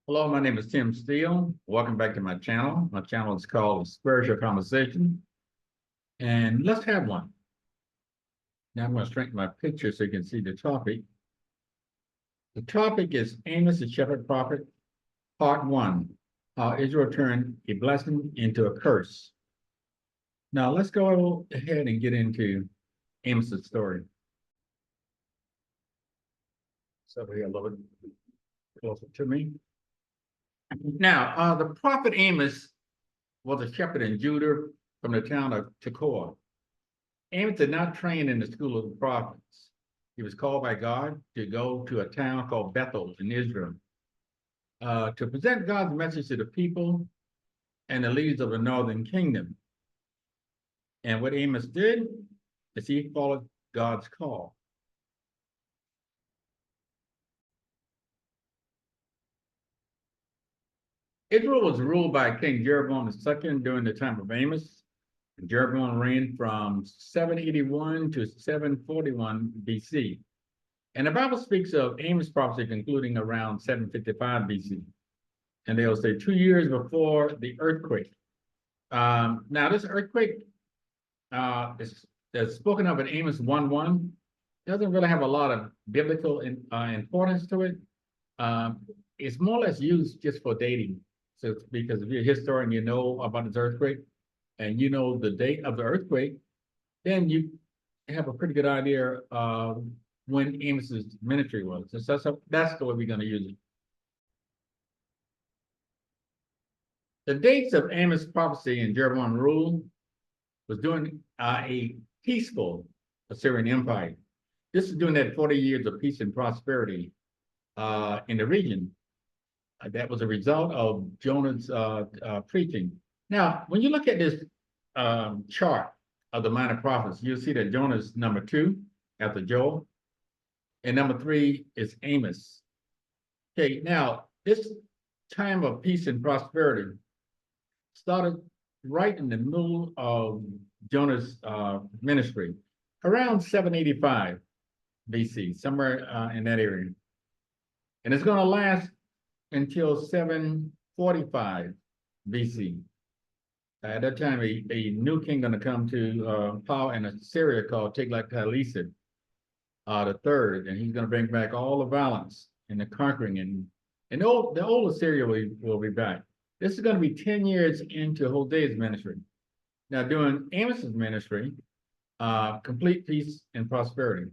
Hello, my name is Tim Steele. Welcome back to my channel. My channel is called Spiritual Conversation, and let's have one. Now I'm going to strengthen my picture so you can see the topic. The topic is Amos the Shepherd Prophet, Part 1, How Israel Turned a Blessing into a Curse. Now let's go ahead and get into Amos's story. So here a little bit closer to me. Now, the prophet Amos was a shepherd in Judah from the town of Tekoa. Amos did not train in the school of the prophets. He was called by God to go to a town called Bethel in Israel to present God's message to the people and the leaders of the northern kingdom. And what Amos did is he followed God's call. Israel was ruled by King Jeroboam II during the time of Amos. Jeroboam reigned from 781 to 741 BC. And the Bible speaks of Amos' prophecy concluding around 755 BC. And they'll say 2 years before the earthquake. Now, this earthquake is spoken of in Amos 1:1. Doesn't really have a lot of biblical importance to it. It's more or less used just for dating. So, because if you're a historian, you know about this earthquake, and you know the date of the earthquake, then you have a pretty good idea of when Amos's ministry was. So that's the way we're going to use it. The dates of Amos' prophecy and Jeroboam's rule was during a peaceful Assyrian Empire. This is during that 40 years of peace and prosperity in the region. That was a result of Jonah's preaching. Now, when you look at this chart of the minor prophets, you'll see that Jonah is number 2 after Joel, and number 3 is Amos. Okay, now this time of peace and prosperity started right in the middle of Jonah's ministry, around 785 BC, somewhere in that area. And it's going to last until 745 BC. At that time, a new king going to come to power in Assyria called Tiglath-Pileser III, and he's going to bring back all the violence and the conquering, and the old Assyria will be back. This is going to be 10 years into Hosea's ministry. Now, during Amos's ministry, complete peace and prosperity.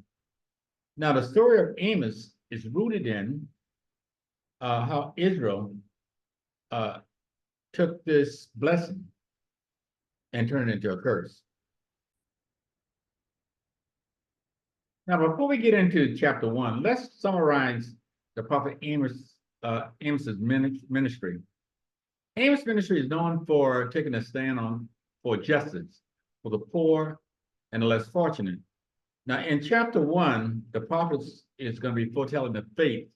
Now, the story of Amos is rooted in how Israel took this blessing and turned it into a curse. Now, before we get into chapter 1, let's summarize the prophet Amos's ministry. Amos' ministry is known for taking a stand for justice, for the poor and the less fortunate. Now, in chapter 1, the prophet is going to be foretelling the fate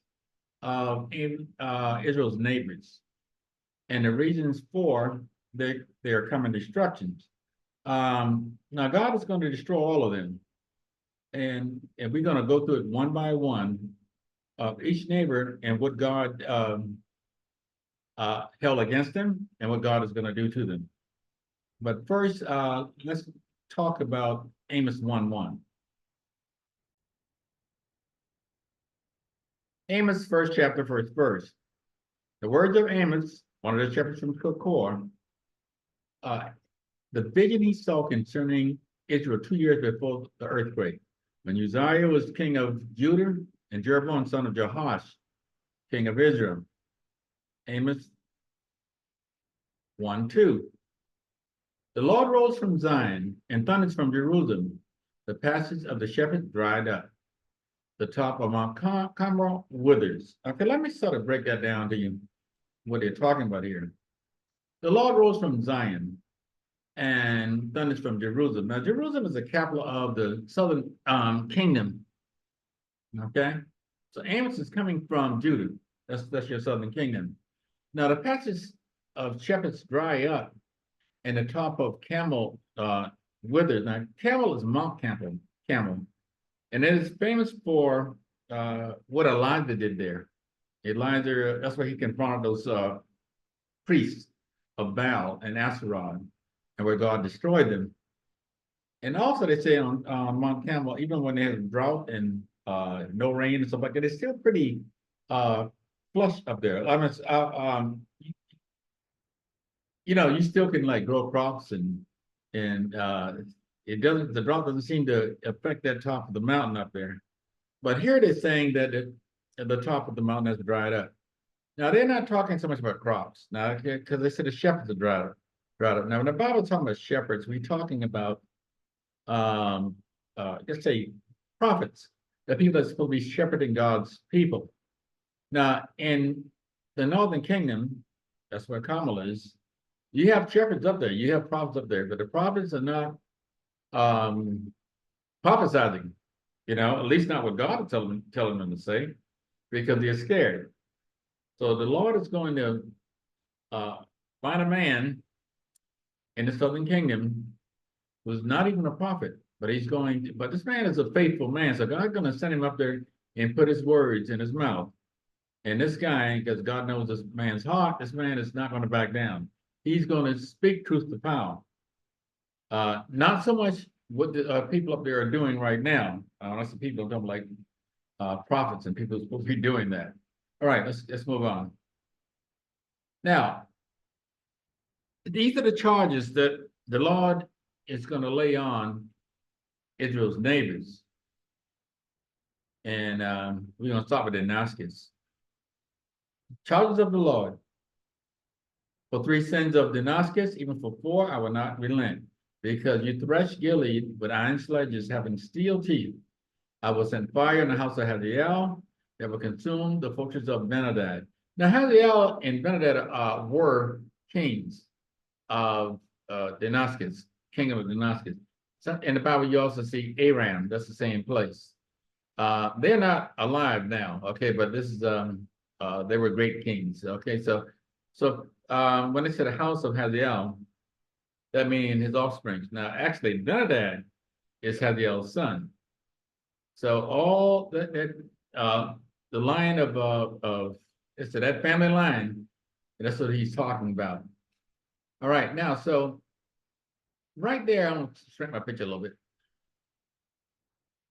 of Israel's neighbors and the reasons for their coming destructions. Now, God is going to destroy all of them. And we're going to go through it one by one of each neighbor and what God held against them and what God is going to do to them. But first, let's talk about Amos 1:1. Amos, first chapter, first verse. The words of Amos, one of the shepherds from Tekoa, the vision he saw concerning Israel 2 years before the earthquake, when Uzziah was king of Judah and Jeroboam, son of Jehoash, king of Israel. Amos 1:2. The Lord rose from Zion and thunders from Jerusalem. The passage of the shepherds dried up. The top of Mount Carmel withers. Okay, let me sort of break that down to you, what they're talking about here. The Lord rose from Zion and thunders from Jerusalem. Now, Jerusalem is the capital of the southern kingdom. Okay, so Amos is coming from Judah. That's your southern kingdom. Now, the passage of shepherds dry up, and the top of Carmel withers. Now, Carmel is Mount Carmel, and it is famous for what Elijah did there. Elijah, that's where he confronted those priests of Baal and Asheron, and where God destroyed them. And also they say on Mount Carmel, even when they have drought and no rain and stuff like that, it's still pretty flush up there. I mean, you still can like grow crops and it doesn't, the drought doesn't seem to affect that top of the mountain up there. But here it is saying that the top of the mountain has dried up. Now they're not talking so much about crops now, because they said the shepherds are dried up. Now when the Bible's talking about shepherds, we're talking about let's say prophets, the people that's supposed to be shepherding God's people. Now in the northern kingdom, that's where Carmel is, you have shepherds up there, you have prophets up there, but the prophets are not prophesizing, at least not what God is telling them to say, because they're scared. So the Lord is going to find a man in the southern kingdom who's not even a prophet, but but this man is a faithful man. So God's going to send him up there and put his words in his mouth. And this guy, because God knows this man's heart, this man is not going to back down. He's going to speak truth to power. Not so much what the people up there are doing right now. That's the people don't like prophets and people are supposed to be doing that. All right, let's move on. Now, these are the charges that the Lord is going to lay on Israel's neighbors. And we're going to start with Damascus. Charges of the Lord. For 3 sins of Damascus, even for 4, I will not relent. Because you thresh Gilead with iron sledges, having steel teeth. I will send fire in the house of Hazael that will consume the fortress of Ben-Hadad. Now, Hazael and Ben-Hadad were kings of Damascus, kingdom of Damascus. So in the Bible, you also see Aram. That's the same place. They're not alive now, okay, but this is they were great kings. Okay, so when they said the house of Hazael, that means his offspring. Now, actually, Ben-Hadad is Hazael's son. So all the line of it's that family line, that's what he's talking about. All right, now, so right there, I'm going to shrink my picture a little bit.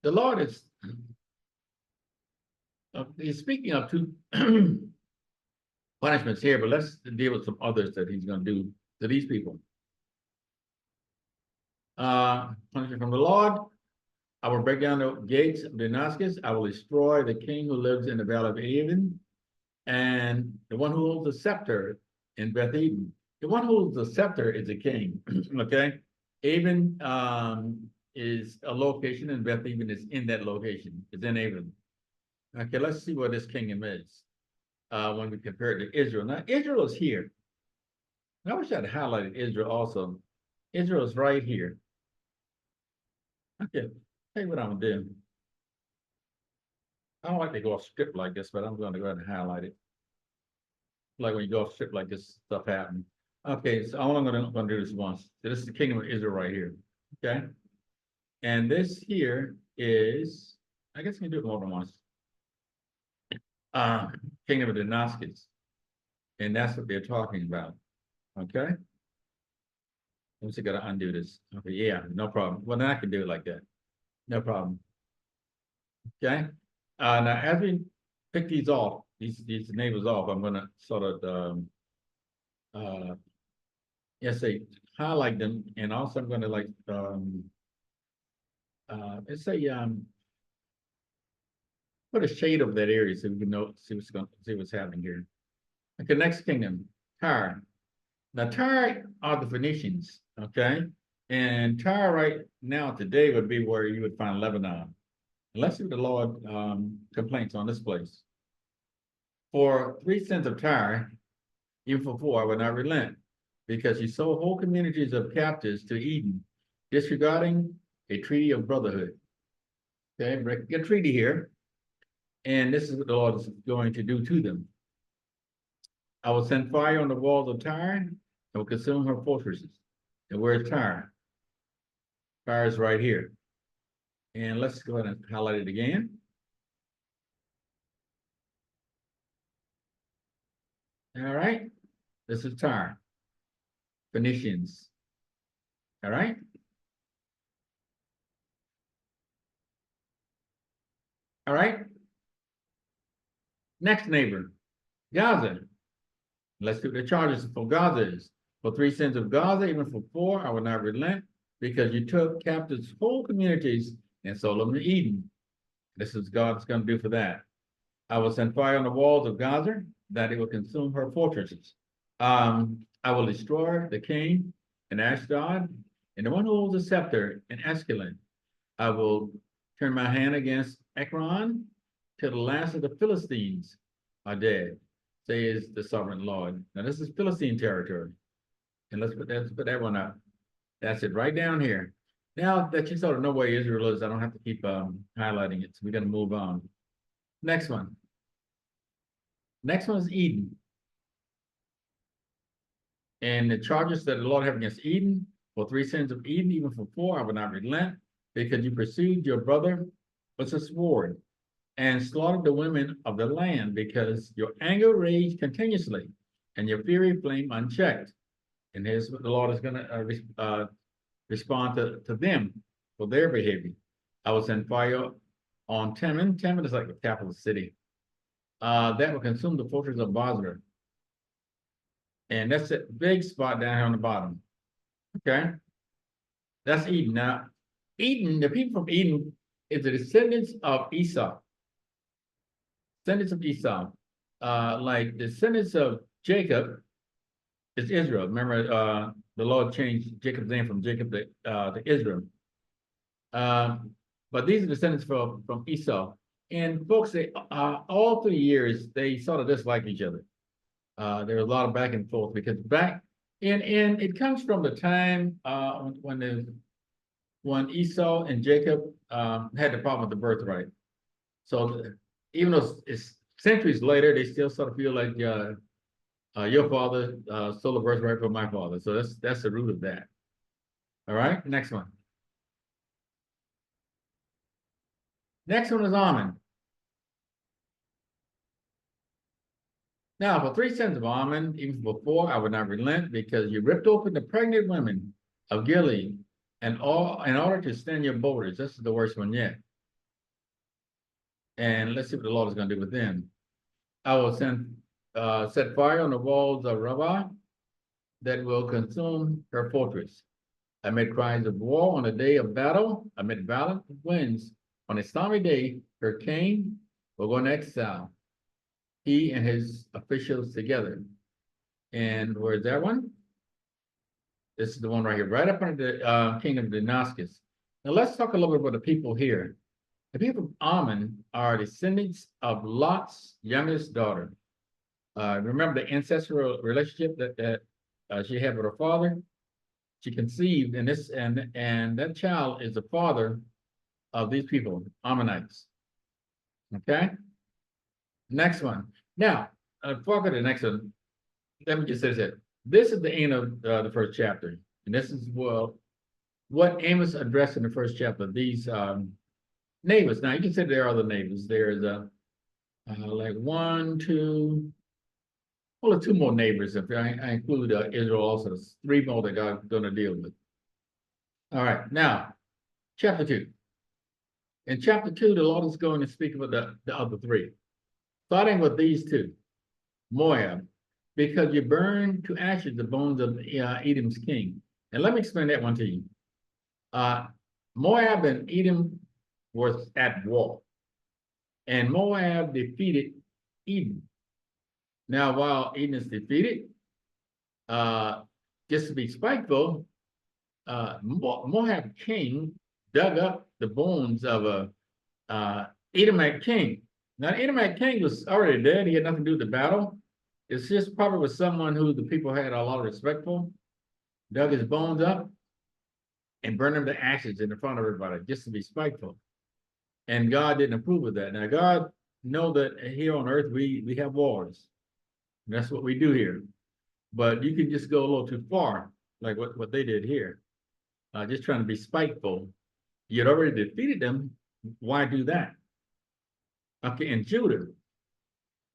The Lord is, he's speaking of 2 punishments here, but let's deal with some others that he's going to do to these people. Punishment from the Lord. I will break down the gates of Damascus. I will destroy the king who lives in the valley of Avon, and the one who holds the scepter in Beth Eden. The one who holds the scepter is a king. Okay, Avon is a location, and Beth Eden is in that location. It's in Avon. Okay, let's see what this kingdom is when we compare it to Israel. Now, Israel is here. I wish I'd highlighted Israel also. Israel is right here. Okay, tell you what I'm gonna do. I don't like to go off script like this, but I'm going to go ahead and highlight it. Like when you go off script like this, stuff happens. Okay, so I'm going to do this once. So this is the kingdom of Israel right here. Okay, and this here is, I guess I can do it more than once. Kingdom of Damascus, and that's what they're talking about. Okay. Let me see, got to undo this. Okay, yeah, no problem. Well, then I can do it like that. No problem. Okay. Now, as we pick these off, these neighbors off, I'm going to sort of, say, highlight them, and also I'm going to like, let's say, put a shade over that area so we can see what's happening here. Okay, next kingdom, Tyre. Now, Tyre are the Phoenicians, okay? And Tyre right now today would be where you would find Lebanon. And let's see what the Lord complains on this place. For 3 sins of Tyre, even for 4, I will not relent, because you sold whole communities of captives to Eden, disregarding a treaty of brotherhood. Okay, breaking a treaty here. And this is what the Lord is going to do to them. I will send fire on the walls of Tyre and will consume her fortresses. And where's Tyre? Tyre is right here. And let's go ahead and highlight it again. All right. This is Tyre. Phoenicians. All right. All right. Next neighbor, Gaza. Let's do the charges for Gaza is. For 3 sins of Gaza, even for 4, I will not relent, because you took captives whole communities and sold them to Eden. This is God's going to do for that. I will send fire on the walls of Gaza, that it will consume her fortresses. I will destroy the king in Ashdod, and the one who holds a scepter in Askelon. I will turn my hand against Ekron till the last of the Philistines are dead, says the sovereign Lord. Now this is Philistine territory. And let's put that one up. That's it right down here. Now that you sort of know where Israel is, I don't have to keep highlighting it. So we're going to move on. Next one. Next one is Eden. And the charges that the Lord have against Eden, for 3 sins of Eden, even for 4, I will not relent, because you pursued your brother with a sword and slaughtered the women of the land, because your anger raged continuously and your fury flamed unchecked. And here's what the Lord is going to respond to them for their behavior. I will send fire on Teman. Teman is like the capital city. That will consume the fortress of Basra. And that's a big spot down here on the bottom. Okay. That's Eden. Now, Eden, the people from Eden is the descendants of Esau. Descendants of Esau. Like descendants of Jacob is Israel. Remember, the Lord changed Jacob's name from Jacob to Israel. But these are descendants from Esau. And folks, all 3 years, they sort of dislike each other. There was a lot of back and forth, because and it comes from the time when Esau and Jacob had the problem with the birthright. So even though it's centuries later, they still sort of feel like your father stole the birthright from my father. So that's the root of that. All right, next one. Next one is Ammon. Now, for 3 sins of Ammon, even for 4, I would not relent, because you ripped open the pregnant women of Gilead, and all in order to stand your borders. This is the worst one yet. And let's see what the Lord is going to do with them. I will set fire on the walls of Rabbah, that will consume her fortress. Amid cries of war on the day of battle, amid violent winds, on a stormy day, her king will go in exile, he and his officials together. And where's that one? This is the one right here, right up under the kingdom of Damascus. Now let's talk a little bit about the people here. The people of Ammon are descendants of Lot's youngest daughter. Remember the ancestral relationship that she had with her father? She conceived, and that child is the father of these people, Ammonites. Okay. Next one. Now, before I go to the next one, let me just say that this is the end of the first chapter, and this is what Amos addressed in the first chapter. These neighbors. Now you can say there are other neighbors. There's like 1, 2, well, 2 more neighbors. If I include Israel, also there's 3 more that God's going to deal with. All right, now chapter 2. In chapter 2, the Lord is going to speak about the other 3. Starting with these 2, Moab, because you burned to ashes the bones of Edom's king. And let me explain that one to you. Moab and Edom were at war, and Moab defeated Edom. Now, while Edom is defeated, just to be spiteful, Moab king dug up the bones of a Edomite king. Now, the Edomite king was already dead. He had nothing to do with the battle. It's just probably was someone who the people had a lot of respect for. Dug his bones up and burned them to ashes in front of everybody, just to be spiteful. And God didn't approve of that. Now, God knows that here on earth, we have wars. And that's what we do here. But you can just go a little too far, like what they did here. Just trying to be spiteful. You had already defeated them. Why do that? Okay, in Judah,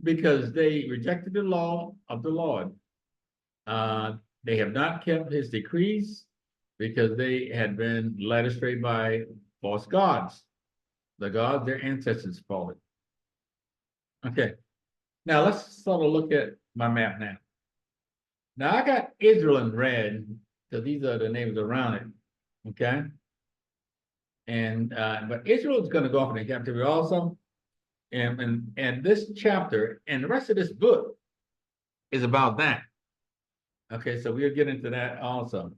because they rejected the law of the Lord. They have not kept his decrees because they had been led astray by false gods, the gods their ancestors followed. Okay, now let's sort of look at my map now. Now I got Israel in red because these are the names around it. Okay, and but Israel is going to go off into captivity also, and this chapter and the rest of this book is about that. Okay, so we'll get into that also.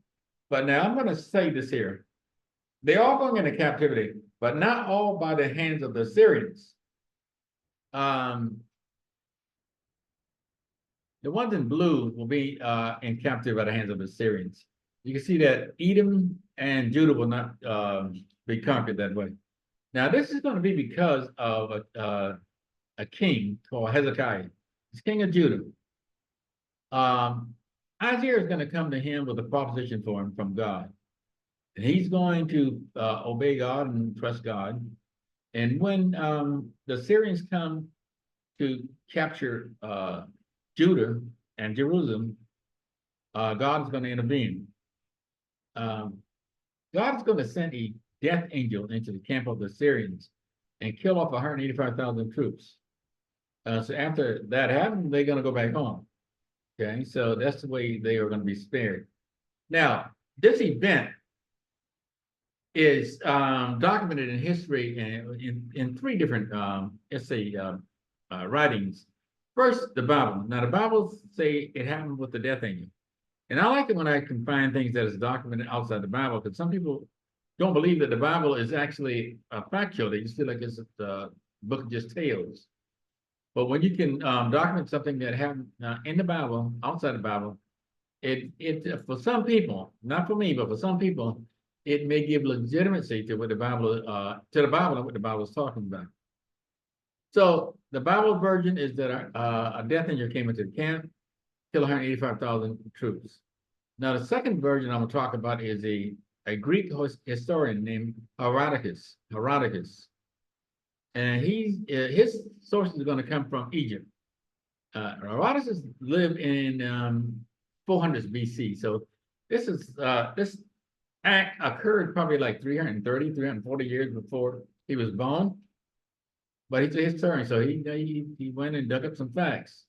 But now I'm going to say this here. They're all going into captivity, but not all by the hands of the Assyrians. The ones in blue will be in captivity by the hands of the Assyrians. You can see that Edom and Judah will not be conquered that way. Now, this is going to be because of a king called Hezekiah. He's king of Judah. Isaiah is going to come to him with a proposition for him from God. And he's going to obey God and trust God. And when the Assyrians come to capture Judah and Jerusalem, God is going to intervene. God is going to send a death angel into the camp of the Assyrians and kill off 185,000 troops. So after that happens, they're going to go back home. Okay, so that's the way they are going to be spared. Now, this event is documented in history in three different, writings. First, the Bible. Now, the Bible say it happened with the death angel. And I like it when I can find things that is documented outside the Bible, because some people don't believe that the Bible is actually factual. They just feel like it's a book of just tales. But when you can document something that happened in the Bible, outside the Bible, it for some people, not for me, but for some people, it may give legitimacy to what the Bible and what the Bible is talking about. So the Bible version is that a death angel came into the camp, killed 185,000 troops. Now the second version I'm going to talk about is a Greek historian named Herodotus. And his sources are going to come from Egypt. Herodotus lived in 400s BC. So this act occurred probably like 330, 340 years before he was born. But he's a historian, so he went and dug up some facts.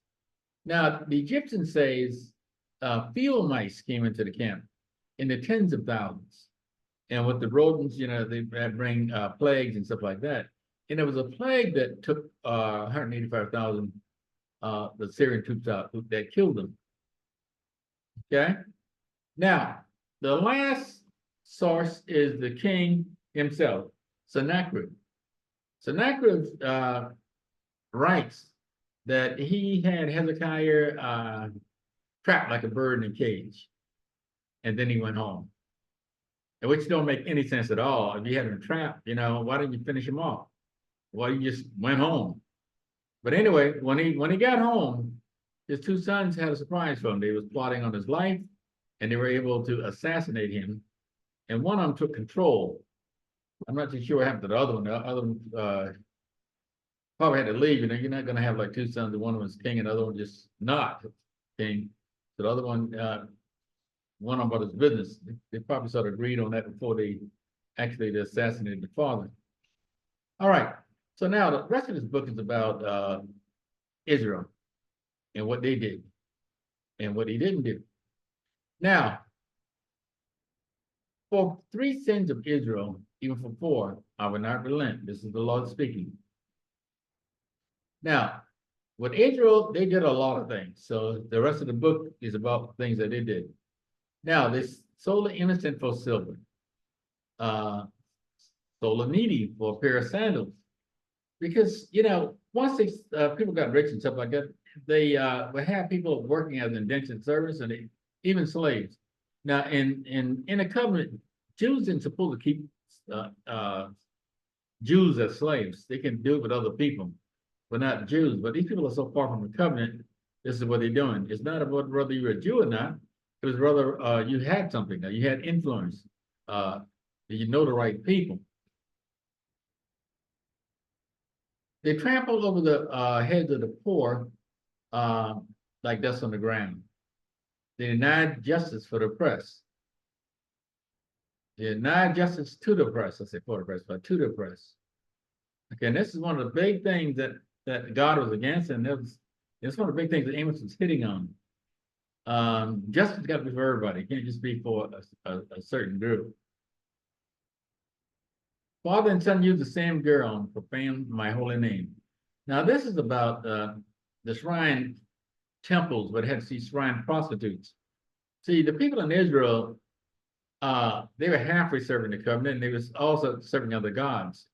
Now, the Egyptians says field mice came into the camp in the tens of thousands. And with the rodents, they bring plagues and stuff like that. And there was a plague that took 185,000 the Syrian troops out that killed them. Okay. Now, the last source is the king himself, Sennacherib. Sennacherib writes that he had Hezekiah trapped like a bird in a cage, and then he went home. Which don't make any sense at all. If you had him trapped, why didn't you finish him off? Well, you just went home. But anyway, when he got home, his two sons had a surprise for him. They was plotting on his life, and they were able to assassinate him. And one of them took control. I'm not too sure what happened to the other one. The other one probably had to leave. You're not going to have like two sons. One of them was king, and the other one just not king. So the other one went on about his business. They probably sort of agreed on that before they actually assassinated the father. All right. So now the rest of this book is about Israel and what they did and what he didn't do. Now, for 3 sins of Israel, even for 4, I will not relent. This is the Lord speaking. Now, with Israel, they did a lot of things. So the rest of the book is about things that they did. Now, they sold the innocent for silver, sold a needy for a pair of sandals. Because, once people got rich and stuff like that, they would have people working as indentured servants and even slaves. Now, in a covenant, Jews aren't supposed to keep Jews as slaves. They can do it with other people, but not Jews. But these people are so far from the covenant, this is what they're doing. It's not about whether you're a Jew or not. It was rather you had something. You had influence. You know the right people. They trample over the heads of the poor uh, like dust on the ground. They denied justice for the oppressed. They denied justice to the oppressed. I say for the oppressed, but to the oppressed. Okay, and this is one of the big things that God was against, and it's one of the big things that Amos was hitting on. Justice got to be for everybody. It can't just be for a certain group. Father and son used the same girl and profaned my holy name. Now, this is about the shrine temples, but had to see shrine prostitutes. See, the people in Israel, they were halfway serving the covenant, and they was also serving other gods.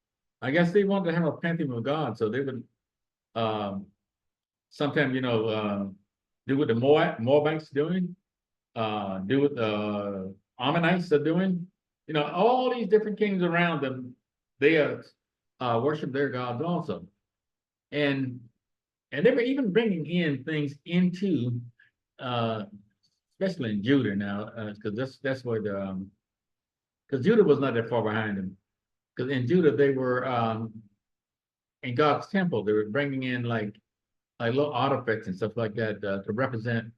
I guess they wanted to have a pantheon of gods, so they would sometimes, do what the Moabites doing, do what the Ammonites are doing. All these different kings around them, they worship their gods also, and they were even bringing in things into, especially in Judah now, because that's where because Judah was not that far behind them. Because in Judah they were in God's temple, they were bringing in like little artifacts and stuff like that to represent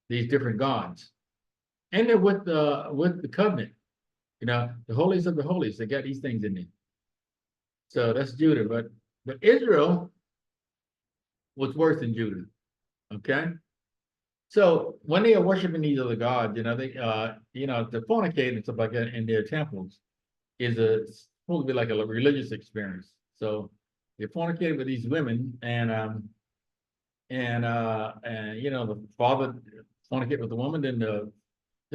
these different gods, and they're with the covenant. The holies of the holies. They got these things in there. So that's Judah, but Israel was worse than Judah. Okay, so when they are worshiping these other gods, they the fornicate and stuff like that in their temples is supposed to be like a religious experience. So they fornicate with these women, and the father fornicate with the woman, then the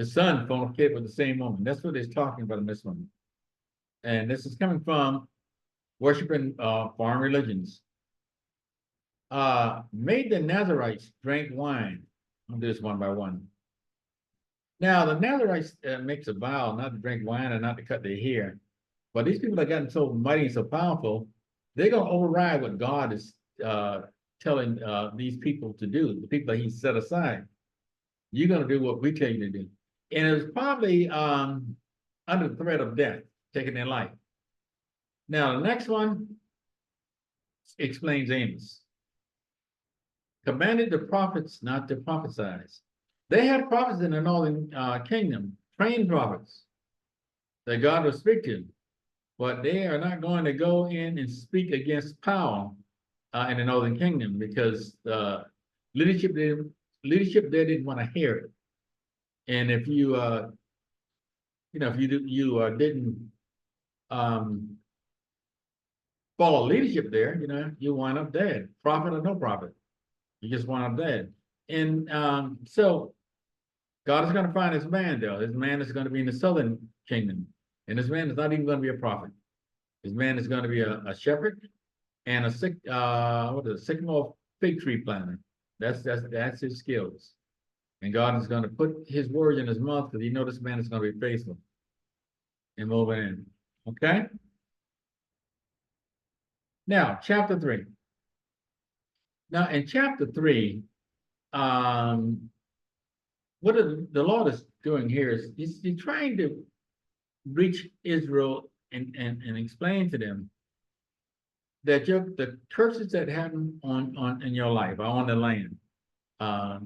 son fornicate with the same woman. That's what he's talking about in this one. And this is coming from worshiping foreign religions. Made the Nazarites drink wine. I'll do this one by one. Now, the Nazarites makes a vow not to drink wine and not to cut their hair. But these people that gotten so mighty and so powerful, they're going to override what God is telling these people to do, the people that he set aside. You're going to do what we tell you to do. And it was probably under the threat of death, taking their life. Now, the next one explains Amos. Commanded the prophets not to prophesy. They had prophets in the northern kingdom, trained prophets that God will speak to, but they are not going to go in and speak against power in the northern kingdom, because leadership there didn't want to hear it. And if you didn't follow leadership there, you wind up dead, prophet or no prophet. You just wind up dead. And so God is going to find his man, though. His man is going to be in the southern kingdom. And his man is not even going to be a prophet. His man is going to be a shepherd and a sycamore fig tree planter. That's his skills. And God is going to put his word in his mouth, because he knows this man is going to be faithful. And move in. Okay? Now, chapter 3. Now, in chapter 3, what the Lord is doing here is he's trying to reach Israel and explain to them that the curses that happen in your life, or on the land,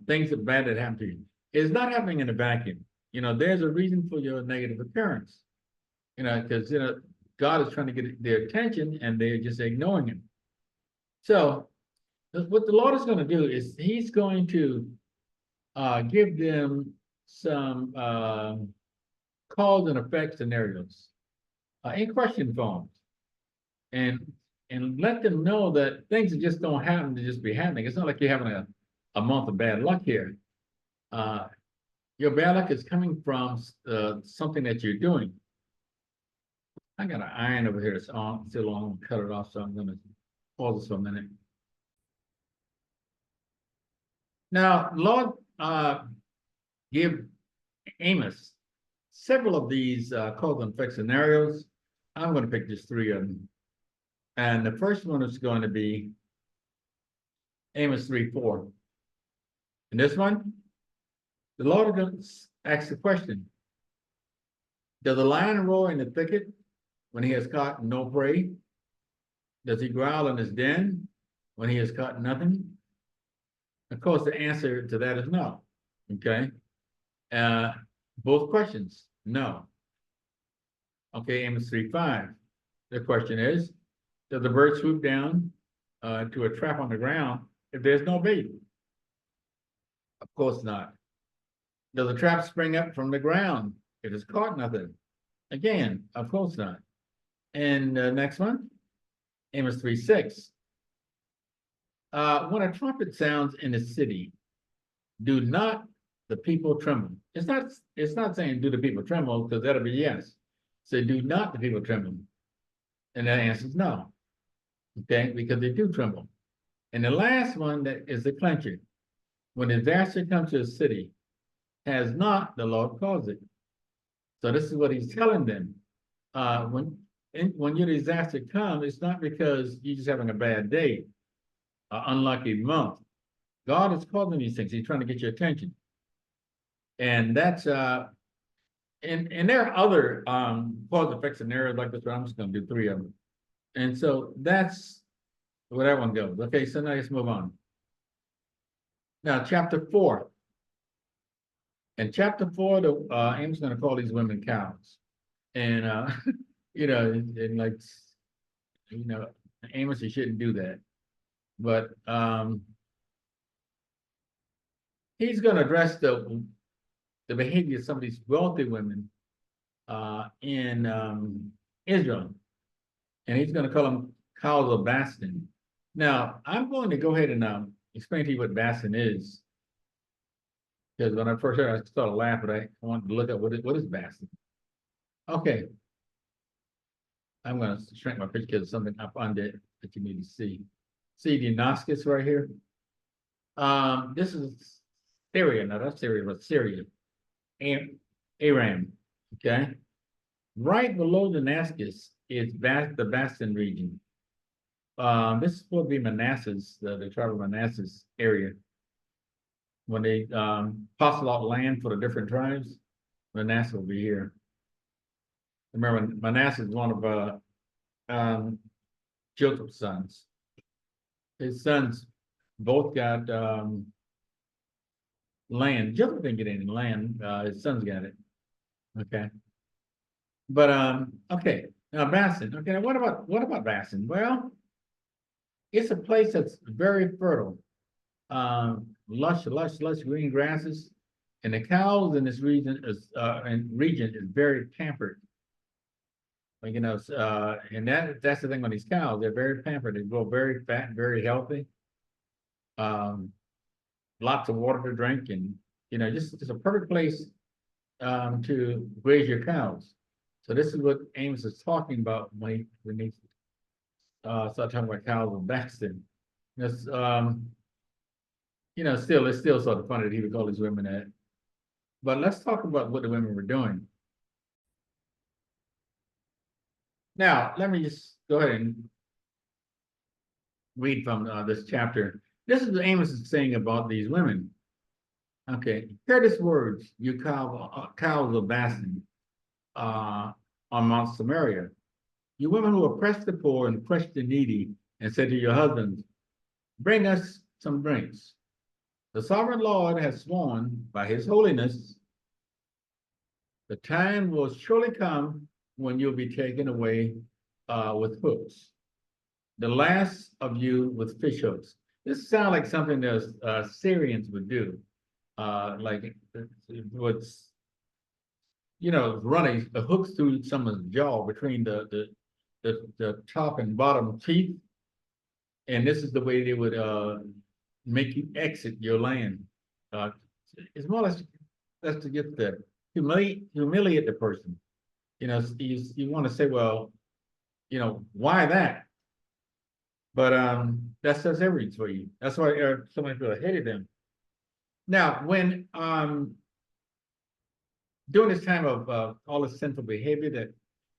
things that bad that happen to you, is not happening in a vacuum. There's a reason for your negative occurrence. Because God is trying to get their attention, and they're just ignoring him. So what the Lord is going to do is he's going to give them some cause and effect scenarios in question forms, and let them know that things just don't happen to just be happening. It's not like you're having a month of bad luck here. Your bad luck is coming from something that you're doing. I got an iron over here that's still on. I'm going to cut it off, so I'm going to pause this for a minute. Now, Lord give Amos several of these cause and effect scenarios. I'm going to pick just 3 of them. And the first one is going to be Amos 3:4. And this one, the Lord asks the question: does a lion roar in the thicket when he has caught no prey? Does he growl in his den when he has caught nothing? Of course, the answer to that is no. Okay. Uh, both questions, no. Okay, Amos 3:5. The question is, does the bird swoop down to a trap on the ground if there's no bait? Of course not. Does the trap spring up from the ground if it's caught nothing? Again, of course not. And next one, Amos 3:6. When a trumpet sounds in the city, do not the people tremble? It's not saying do the people tremble, because that'll be yes. So do not the people tremble? And that answer is no. Okay, because they do tremble. And the last one that is the clincher. When disaster comes to a city, has not the Lord caused it? So this is what he's telling them. When your disaster comes, it's not because you're just having a bad day, unlucky month. God is causing these things. He's trying to get your attention. And that's and there are other cause effect scenarios like this, but I'm just going to do 3 of them. And so that's where that one goes. Okay, so now let's move on. Now, chapter 4. In chapter 4, Amos going to call these women cows. And, and like, Amos, you shouldn't do that. But he's going to address the behavior of some of these wealthy women in Israel. And he's going to call them cows of Bashan. Now, I'm going to go ahead and explain to you what Bashan is. Because when I first heard it, I started laughing, but I wanted to look at what is Bashan. Okay. I'm going to shrink my picture because something up under it that you need to see. See the Damascus right here? This is Syria, not that's Syria, but Syria. Aram, okay? Right below Damascus is the Bashan region. This is supposed to be Manassas, the tribe of Manassas area. When they parcel out land for the different tribes, Manasseh will be here. Remember, Manasseh is one of Joseph's sons. His sons both got land. Joseph didn't get any land. His sons got it. Okay. But okay. Now Bashan. Okay. Now what about Bashan? Well, it's a place that's very fertile. Lush green grasses, and the cows in this region is very pampered. Like, and that's the thing with these cows. They're very pampered. They grow very fat, very healthy. Lots of water to drink, and just a perfect place to raise your cows. So this is what Amos is talking about when he start talking about cows in Bashan. It's it's still sort of funny that he would call these women that. But let's talk about what the women were doing. Now, let me just go ahead and read from this chapter. This is what Amos is saying about these women. Okay, hear these words, you cows of Bashan on Mount Samaria. You women who oppress the poor and crush the needy, and say to your husbands, bring us some drinks. The sovereign Lord has sworn by his holiness, the time will surely come when you'll be taken away with hooks. The last of you with fish hooks. This sounds like something that Syrians would do. Like what's running the hooks through someone's jaw between the top and bottom teeth. And this is the way they would make you exit your land. It's more or less that's to get the humiliate the person. You want to say, well, why that? But that's everything for you. That's why so many people hated them. Now, when during this time of all the sinful behavior that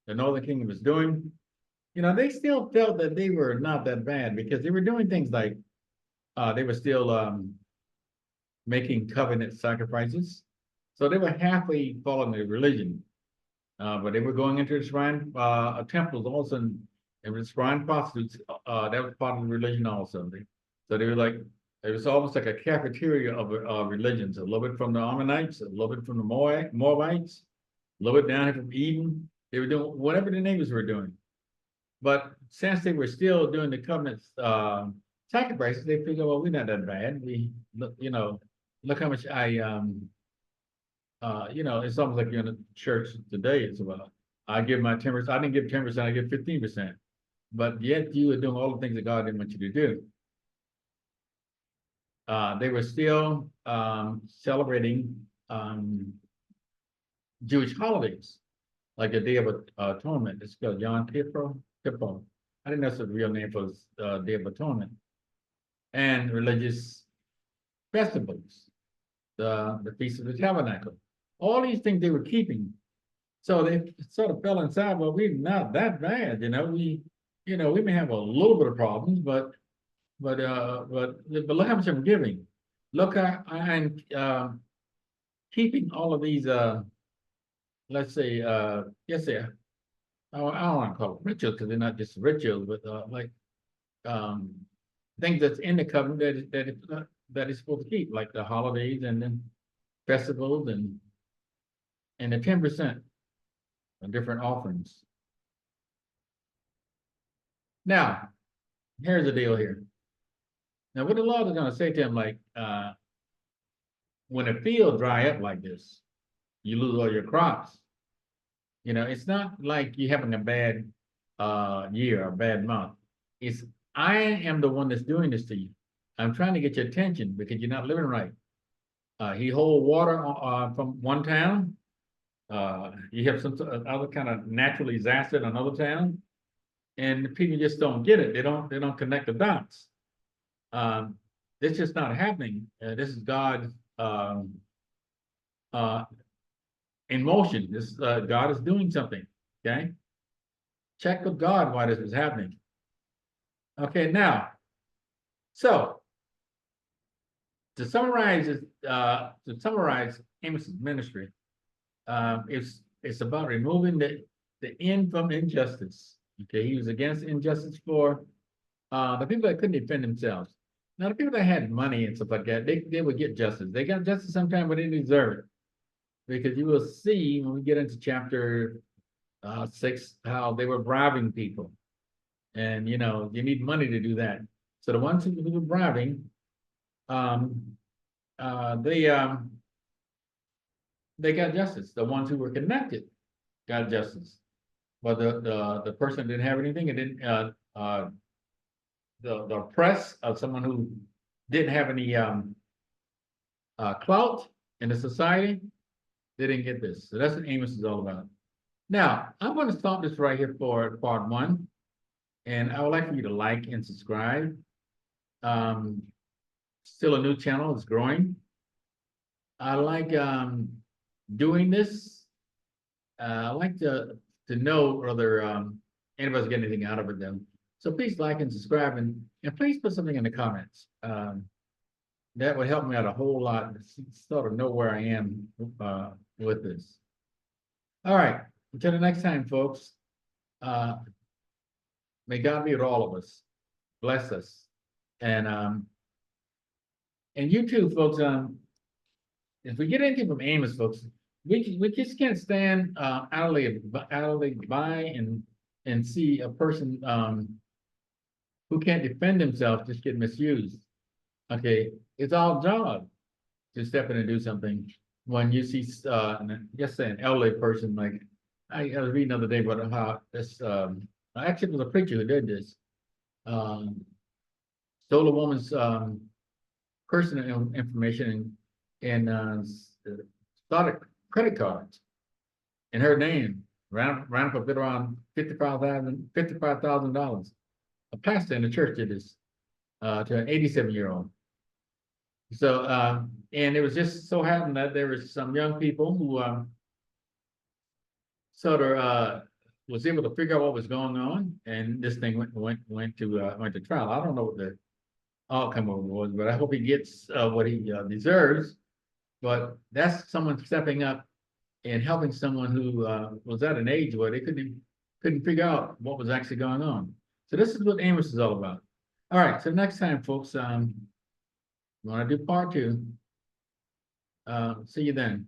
the Northern Kingdom was doing, they still felt that they were not that bad because they were doing things like they were still making covenant sacrifices. So they were halfway following the religion. But they were going into the shrine temples also and was frying prostitutes. That was part of the religion also. So they were like, it was almost like a cafeteria of religions. A little bit from the Ammonites, a little bit from the Moabites, a little bit down here from Eden. They were doing whatever the neighbors were doing. But since they were still doing the covenant sacrifices, they figured, well, we're not that bad. We look, look how much it's almost like you're in a church today. It's about I give my 10%. I didn't give 10%. I give 15%. But yet you were doing all the things that God didn't want you to do. They were still celebrating Jewish holidays, like the Day of Atonement. It's called Yom Kippur. I think that's the real name for Day of Atonement. And religious festivals, the Feast of the Tabernacle. All these things they were keeping. So they sort of fell inside. Well, we're not that bad, we may have a little bit of problems, but look how much I'm giving. Look, I'm keeping all of these. Let's say, yes, yeah. I don't want to call it rituals because they're not just rituals, but things that's in the covenant that is supposed to keep, like the holidays and then festivals and the 10% of different offerings. Now, here's the deal here. Now, what the Lord is going to say to him, like, when a field dry up like this, you lose all your crops. It's not like you're having a bad year, a bad month. It's I am the one that's doing this to you. I'm trying to get your attention because you're not living right. He hold water from one town. You have some other kind of natural disaster in another town, and the people just don't get it. They don't connect the dots. It's just not happening. This is God in motion. This God is doing something. Okay, check with God why this is happening. Okay, now, so to summarize Amos's ministry, it's about removing the end from injustice. Okay, he was against injustice for the people that couldn't defend themselves. Now, the people that had money and stuff like that, they would get justice. They got justice sometime, but they didn't deserve it. Because you will see when we get into chapter 6 how they were bribing people. And, you need money to do that. So the ones who were bribing, they got justice. The ones who were connected got justice. But the person didn't have anything, and didn't the oppressed of someone who didn't have any clout in the society, they didn't get this. So that's what Amos is all about. Now, I'm going to stop this right here for part 1. And I would like for you to like and subscribe. Still a new channel, it's growing. I like doing this. I like to know whether anybody's getting anything out of it then. So please like and subscribe, and please put something in the comments. That would help me out a whole lot to sort of know where I am with this. All right, until the next time, folks. May God be with all of us. Bless us. And you too, folks. If we get anything from Amos, folks, we just can't stand idly by and see a person who can't defend himself just get misused. Okay, it's our job to step in and do something. When you see, just say an elderly person, like I was reading the other day about how this, actually it was a preacher who did this, stole a woman's personal information and started credit cards in her name, ran up a bit around $55,000. A pastor in the church did this to an 87-year-old. So, and it was just so happened that there was some young people who sort of was able to figure out what was going on, and this thing went to trial. I don't know what the outcome of it was, but I hope he gets what he deserves. But that's someone stepping up and helping someone who was at an age where they couldn't couldn't figure out what was actually going on. So this is what Amos is all about. All right, so next time, folks, want to do part 2. See you then.